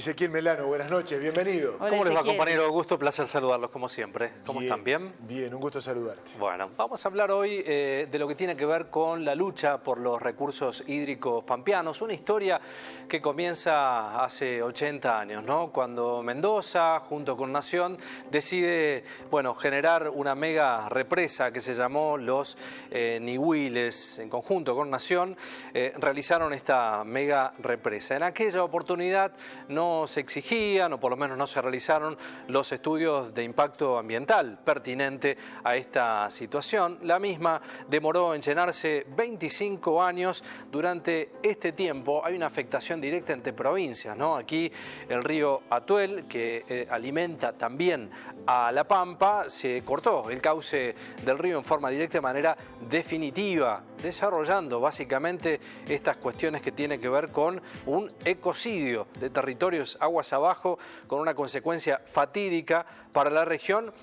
Ezequiel Melano, buenas noches, bienvenido. Hola, ¿Cómo les va, Ezequiel? compañero? Gusto, placer saludarlos como siempre. ¿Cómo están? ¿Bien? Bien, un gusto saludarte. Bueno, vamos a hablar hoy de lo que tiene que ver con la lucha por los recursos hídricos pampeanos. Una historia que comienza hace 80 años, ¿no? Cuando Mendoza, junto con Nación, decide, bueno, generar una mega represa que se llamó los Nihuiles. En conjunto con Nación, realizaron esta mega represa. En aquella oportunidad no se exigían, o por lo menos no se realizaron, los estudios de impacto ambiental pertinente a esta situación. La misma demoró en llenarse 25 años. Durante este tiempo hay una afectación directa entre provincias, ¿no? Aquí el río Atuel, que alimenta también a La Pampa, se cortó el cauce del río en forma directa de manera definitiva, desarrollando básicamente estas cuestiones que tienen que ver con un ecocidio de territorios aguas abajo, con una consecuencia fatídica para la región,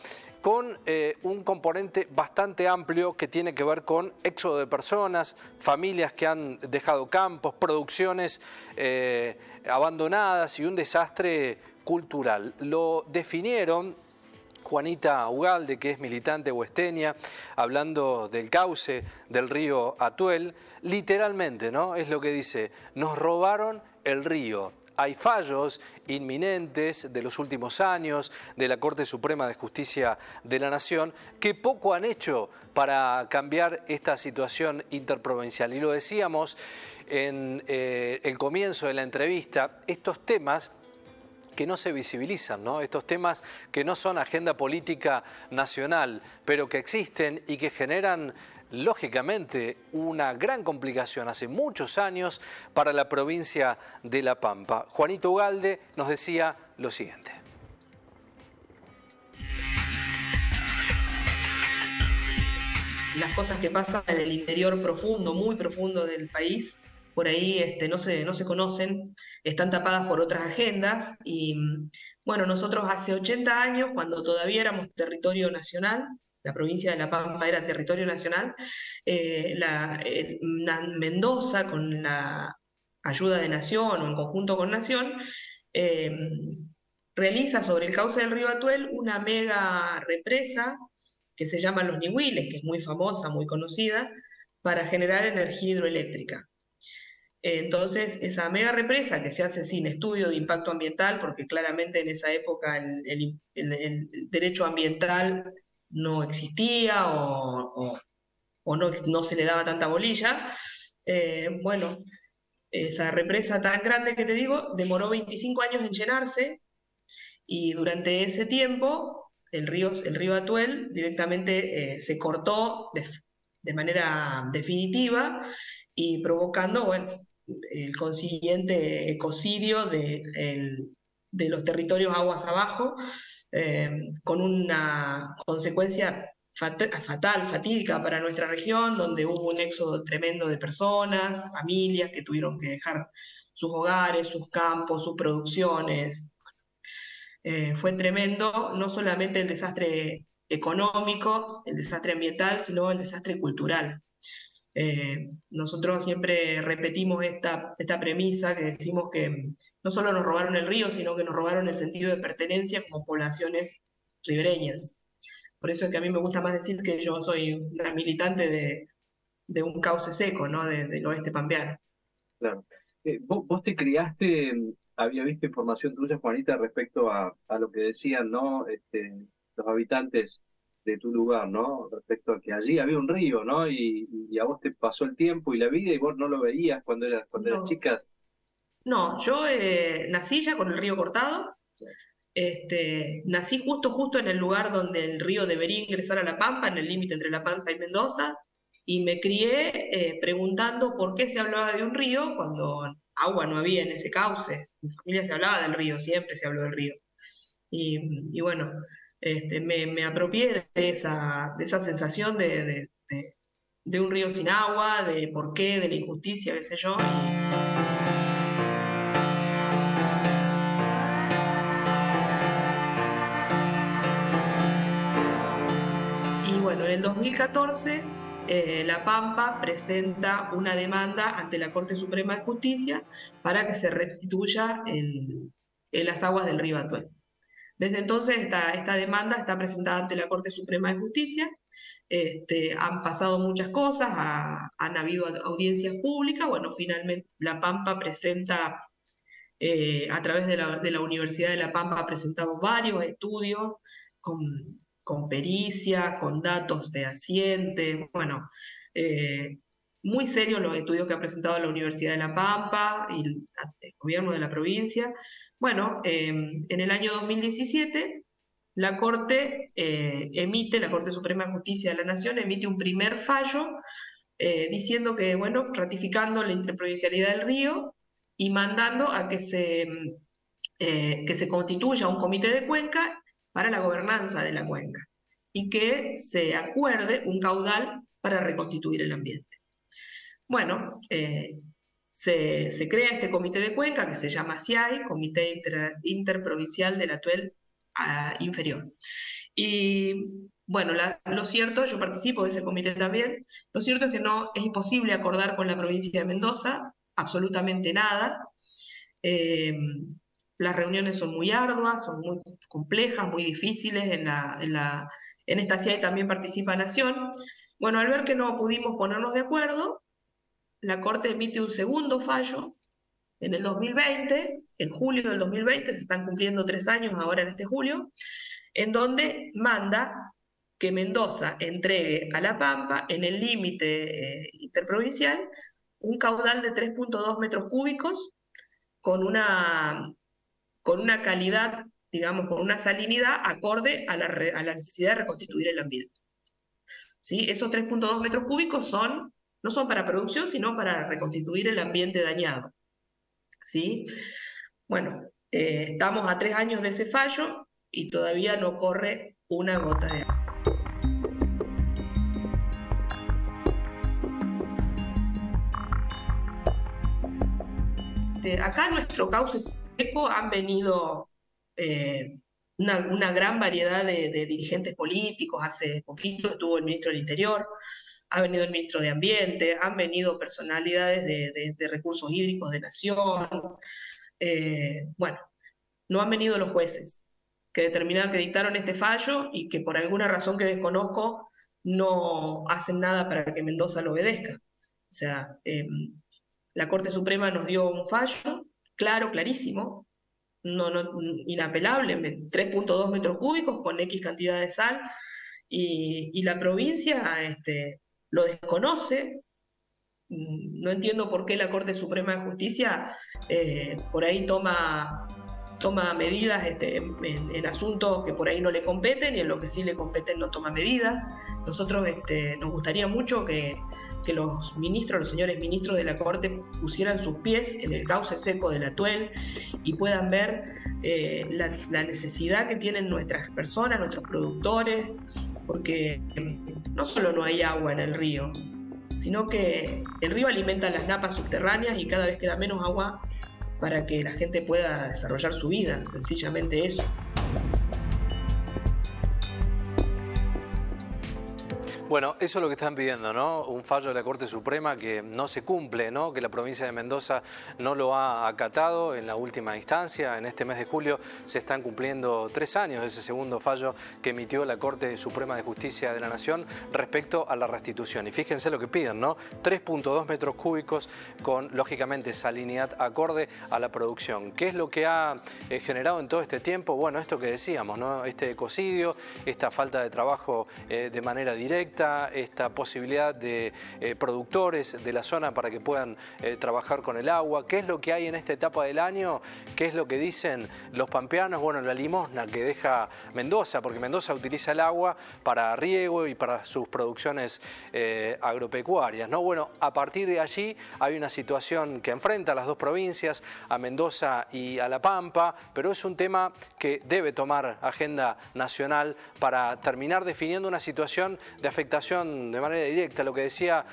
con un componente bastante amplio que tiene que ver con éxodo de personas, familias que han dejado campos, producciones abandonadas y un desastre cultural. Lo definieron Juanita Ugalde, que es militante huesteña, hablando del cauce del río Atuel, literalmente, ¿no? Es lo que dice: nos robaron el río. Hay fallos inminentes de los últimos años de la Corte Suprema de Justicia de la Nación que poco han hecho para cambiar esta situación interprovincial. Y lo decíamos en el comienzo de la entrevista, estos temas que no se visibilizan, ¿no? Estos temas que no son agenda política nacional, pero que existen y que generan lógicamente una gran complicación hace muchos años para la provincia de La Pampa. Juanito Ugalde nos decía lo siguiente. Las cosas que pasan en el interior profundo, muy profundo del país, por ahí no se conocen, están tapadas por otras agendas y bueno, nosotros hace 80 años, cuando todavía éramos territorio nacional, la provincia de La Pampa era territorio nacional, Mendoza, con la ayuda de Nación o en conjunto con Nación, realiza sobre el cauce del río Atuel una mega represa que se llama Los Nihuiles, que es muy famosa, muy conocida, para generar energía hidroeléctrica. Entonces, esa mega represa que se hace sin estudio de impacto ambiental, porque claramente en esa época el derecho ambiental no existía o no se le daba tanta bolilla, bueno, esa represa tan grande que te digo demoró 25 años en llenarse y durante ese tiempo el río Atuel directamente se cortó de manera definitiva y provocando, bueno, el consiguiente ecocidio de los territorios aguas abajo, con una consecuencia fatal, fatídica para nuestra región, donde hubo un éxodo tremendo de personas, familias que tuvieron que dejar sus hogares, sus campos, sus producciones. Fue tremendo, no solamente el desastre económico, el desastre ambiental, sino el desastre cultural. Nosotros siempre repetimos esta premisa que decimos que no solo nos robaron el río, sino que nos robaron el sentido de pertenencia como poblaciones ribereñas. Por eso es que a mí me gusta más decir que yo soy una militante de un cauce seco, ¿no? Del oeste pampeano. Claro. Vos te criaste, había visto información tuya, Juanita, respecto a lo que decían, ¿no? Los habitantes de tu lugar, ¿no? Respecto a que allí había un río, ¿no? Y a vos te pasó el tiempo y la vida y vos no lo veías cuando eras chicas. No, yo nací ya con el río cortado. Nací justo en el lugar donde el río debería ingresar a La Pampa, en el límite entre La Pampa y Mendoza, y me crié preguntando por qué se hablaba de un río cuando agua no había en ese cauce. En mi familia se hablaba del río, siempre se habló del río. Y bueno, me apropié de esa sensación de un río sin agua, de por qué, de la injusticia, qué sé yo. Y bueno, en el 2014 La Pampa presenta una demanda ante la Corte Suprema de Justicia para que se restituya las aguas del río Atuel. Desde entonces esta demanda está presentada ante la Corte Suprema de Justicia. Han pasado muchas cosas, han habido audiencias públicas. Bueno, finalmente La Pampa presenta, a través de la Universidad de La Pampa, ha presentado varios estudios con pericia, con datos fehacientes. Bueno, muy serios los estudios que ha presentado la Universidad de La Pampa y el gobierno de la provincia. Bueno, en el año 2017 la Corte la Corte Suprema de Justicia de la Nación emite un primer fallo diciendo que, bueno, ratificando la interprovincialidad del río y mandando a que se constituya un comité de cuenca para la gobernanza de la cuenca y que se acuerde un caudal para reconstituir el ambiente. Bueno, se crea este comité de cuenca que se llama CIAI, Comité Interprovincial del Atuel Inferior. Y bueno, lo cierto, yo participo de ese comité también, lo cierto es que no es imposible acordar con la provincia de Mendoza absolutamente nada. Las reuniones son muy arduas, son muy complejas, muy difíciles. En esta CIAI también participa Nación. Bueno, al ver que no pudimos ponernos de acuerdo, la Corte emite un segundo fallo en el 2020, en julio del 2020, se están cumpliendo 3 años ahora en este julio, en donde manda que Mendoza entregue a La Pampa, en el límite interprovincial, un caudal de 3.2 metros cúbicos con una calidad, digamos, con una salinidad acorde a la necesidad de reconstituir el ambiente. ¿Sí? Esos 3.2 metros cúbicos no son para producción, sino para reconstituir el ambiente dañado. ¿Sí? Bueno, estamos a 3 años de ese fallo y todavía no corre una gota de agua. Acá nuestro cauce seco han venido una gran variedad de dirigentes políticos. Hace poquito estuvo el ministro del Interior, ha venido el ministro de Ambiente, han venido personalidades de recursos hídricos de Nación. Bueno, no han venido los jueces que dictaron este fallo y que por alguna razón que desconozco no hacen nada para que Mendoza lo obedezca. O sea, la Corte Suprema nos dio un fallo claro, clarísimo, inapelable, 3.2 metros cúbicos con X cantidad de sal, y la provincia lo desconoce. No entiendo por qué la Corte Suprema de Justicia por ahí toma medidas en asuntos que por ahí no le competen, y en lo que sí le competen no toma medidas. Nosotros nos gustaría mucho que los señores ministros de la Corte pusieran sus pies en el cauce seco del Atuel y puedan ver la necesidad que tienen nuestras personas, nuestros productores, porque no solo no hay agua en el río, sino que el río alimenta las napas subterráneas y cada vez queda menos agua para que la gente pueda desarrollar su vida, sencillamente eso. Bueno, eso es lo que están pidiendo, ¿no? Un fallo de la Corte Suprema que no se cumple, ¿no? Que la provincia de Mendoza no lo ha acatado en la última instancia. En este mes de julio se están cumpliendo 3 años de ese segundo fallo que emitió la Corte Suprema de Justicia de la Nación respecto a la restitución. Y fíjense lo que piden, ¿no? 3.2 metros cúbicos con, lógicamente, salinidad acorde a la producción. ¿Qué es lo que ha generado en todo este tiempo? Bueno, esto que decíamos, ¿no? Este ecocidio, esta falta de trabajo de manera directa, esta posibilidad de productores de la zona para que puedan trabajar con el agua. ¿Qué es lo que hay en esta etapa del año? ¿Qué es lo que dicen los pampeanos? Bueno, la limosna que deja Mendoza, porque Mendoza utiliza el agua para riego y para sus producciones agropecuarias, ¿no? Bueno, a partir de allí hay una situación que enfrenta a las dos provincias, a Mendoza y a La Pampa, pero es un tema que debe tomar agenda nacional para terminar definiendo una situación de afectación afectación de manera directa. Lo que decía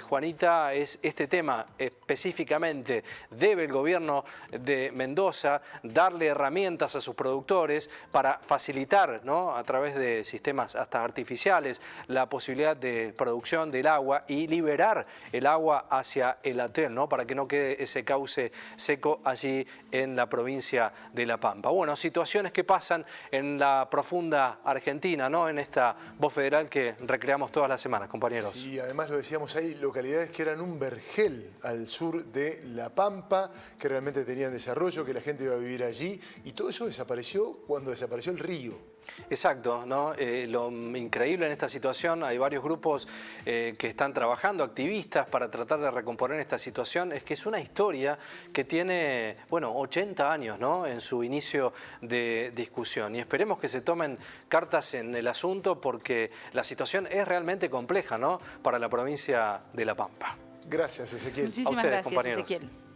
Juanita es este tema específicamente. Debe el gobierno de Mendoza darle herramientas a sus productores para facilitar, ¿no?, a través de sistemas hasta artificiales, la posibilidad de producción del agua y liberar el agua hacia el Atel, ¿no?, para que no quede ese cauce seco allí en la provincia de La Pampa. Bueno, situaciones que pasan en la profunda Argentina, ¿no?, en esta voz federal que recreamos todas las semanas, compañeros. Y además lo decíamos, hay localidades que eran un vergel al sur de La Pampa, que realmente tenían desarrollo, que la gente iba a vivir allí, y todo eso desapareció cuando desapareció el río. Exacto, ¿no? Lo increíble en esta situación, hay varios grupos que están trabajando, activistas, para tratar de recomponer esta situación, es que es una historia que tiene, bueno, 80 años, ¿no?, en su inicio de discusión. Y esperemos que se tomen cartas en el asunto porque la situación es realmente compleja, ¿no?, para la provincia de La Pampa. Gracias, Ezequiel. Muchísimas a ustedes, gracias, compañeros. Ezequiel.